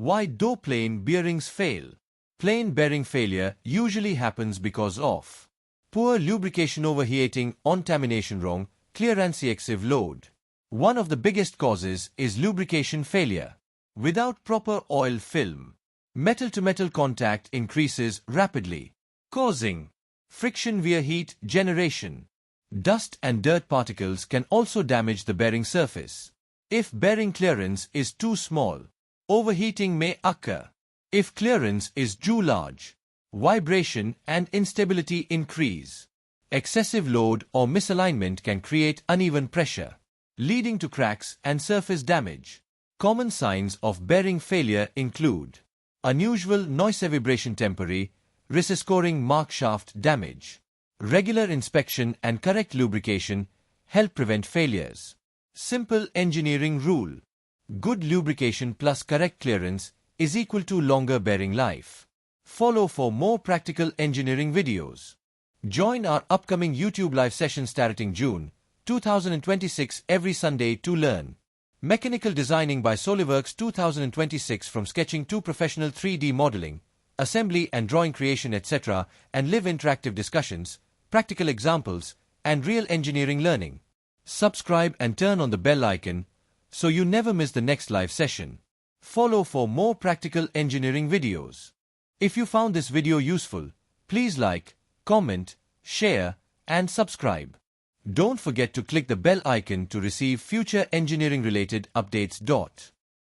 Why do plain bearings fail? Plain bearing failure usually happens because of poor lubrication, overheating, contamination, wrong clearance, excessive load. One of the biggest causes is lubrication failure. Without proper oil film, metal-to-metal contact increases rapidly, causing friction via heat generation. Dust and dirt particles can also damage the bearing surface. If bearing clearance is too small, overheating may occur. If clearance is too large, vibration and instability increase. Excessive load or misalignment can create uneven pressure, leading to cracks and surface damage. Common signs of bearing failure include unusual noise, vibration, temporary resiscoring, mark shaft damage. Regular inspection and correct lubrication help prevent failures. Simple engineering rule: good lubrication plus correct clearance is equal to longer bearing life. Follow for more practical engineering videos. Join our upcoming YouTube live session starting June 2026 every Sunday to learn mechanical designing by SolidWorks 2026, from sketching to professional 3D modeling, assembly and drawing creation, etc., and live interactive discussions, practical examples, and real engineering learning. Subscribe and turn on the bell icon so you never miss the next live session. Follow for more practical engineering videos. If you found this video useful, please like, comment, share, and subscribe. Don't forget to click the bell icon to receive future engineering related updates.